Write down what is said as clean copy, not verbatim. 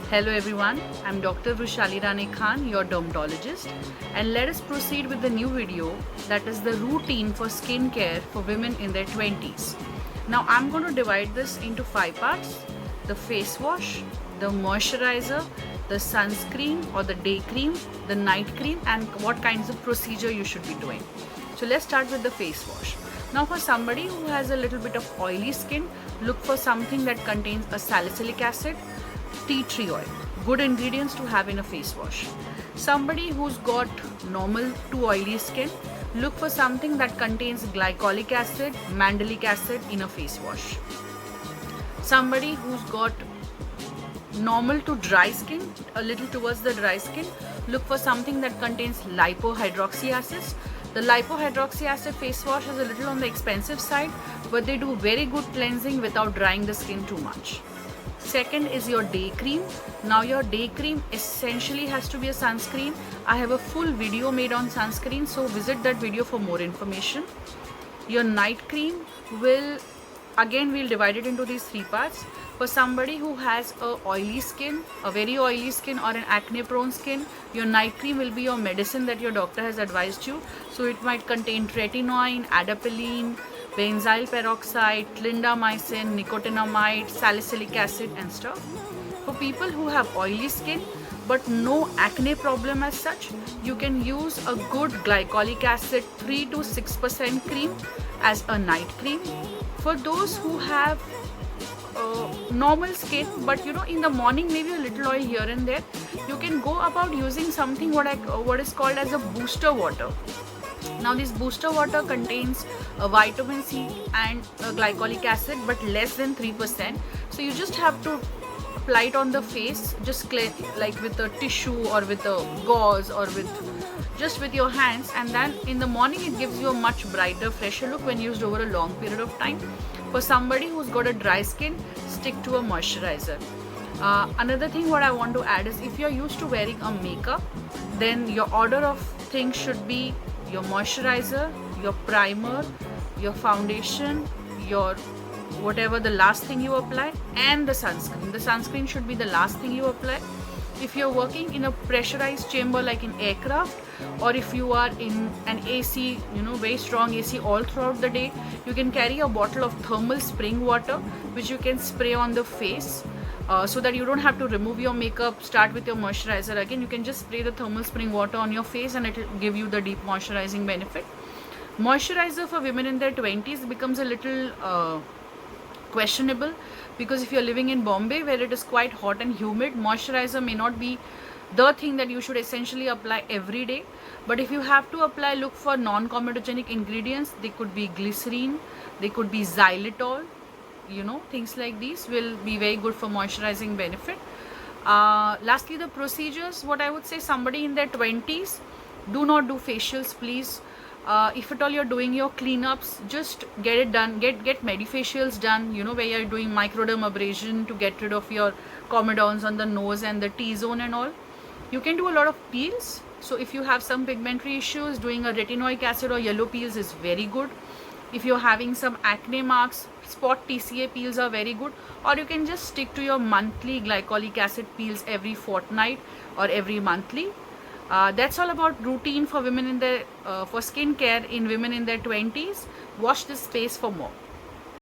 Hello everyone, I'm Dr. Vrushali Rane Khan, your dermatologist, and let us proceed with the new video that is the routine for skincare for women in their 20s. Now I'm going to divide this into 5 parts: the face wash, the moisturizer, the sunscreen or the day cream, the night cream, and what kinds of procedure you should be doing. So let's start with the face wash. Now for somebody who has a little bit of oily skin, look for something that contains a salicylic acid, tea tree oil, good ingredients to have in a face wash. Somebody who's got normal to oily skin, look for something that contains glycolic acid, mandelic acid in a face wash. Somebody who's got normal to dry skin, a little towards the dry skin, look for something that contains lipohydroxy acids. The lipohydroxy acid face wash is a little on the expensive side, but they do very good cleansing without drying the skin too much. Second is your day cream. Now your day cream essentially has to be a sunscreen. I have a full video made on sunscreen, so visit that video for more information. Your night cream we'll divide it into these 3 parts. For somebody who has a oily skin, a very oily skin or an acne prone skin, your night cream will be your medicine that your doctor has advised you. So it might contain tretinoin, adapalene, benzyl peroxide, clindamycin, nicotinamide, salicylic acid and stuff. For people who have oily skin but no acne problem as such, you can use a good glycolic acid 3 to 6% cream as a night cream. For those who have normal skin, but in the morning maybe a little oil here and there, you can go about using something what is called as a booster water. Now this booster water contains a vitamin C and a glycolic acid but less than 3%. So you just have to apply it on the face, just like with a tissue or with a gauze or with your hands, and then in the morning it gives you a much brighter, fresher look when used over a long period of time. For somebody who's got a dry skin, stick to a moisturizer. Another thing what I want to add is, if you're used to wearing a makeup, then your order of things should be your moisturizer, your primer, your foundation, your whatever the last thing you apply, and the sunscreen. The sunscreen should be the last thing you apply. If you're working in a pressurized chamber like in aircraft, or if you are in an AC, very strong AC all throughout the day, you can carry a bottle of thermal spring water which you can spray on the face, so that you don't have to remove your makeup, start with your moisturizer again. You can just spray the thermal spring water on your face and it will give you the deep moisturizing benefit. Moisturizer for women in their 20s becomes a little questionable, because if you're living in Bombay where it is quite hot and humid, moisturizer may not be the thing that you should essentially apply every day. But if you have to apply, look for non-comedogenic ingredients. They could be glycerine, they could be xylitol, things like these will be very good for moisturizing benefit. Lastly, the procedures, what I would say, somebody in their 20s, do not do facials, please. If at all you're doing your cleanups, just get it done. Get medifacials done, where you're doing microdermabrasion to get rid of your comedons on the nose and the T-zone and all. You can do a lot of peels. So if you have some pigmentary issues, doing a retinoic acid or yellow peels is very good. If you're having some acne marks, spot TCA peels are very good. Or you can just stick to your monthly glycolic acid peels every fortnight or every monthly. That's all about routine for women in their for skincare in women in their 20s. Watch this space for more.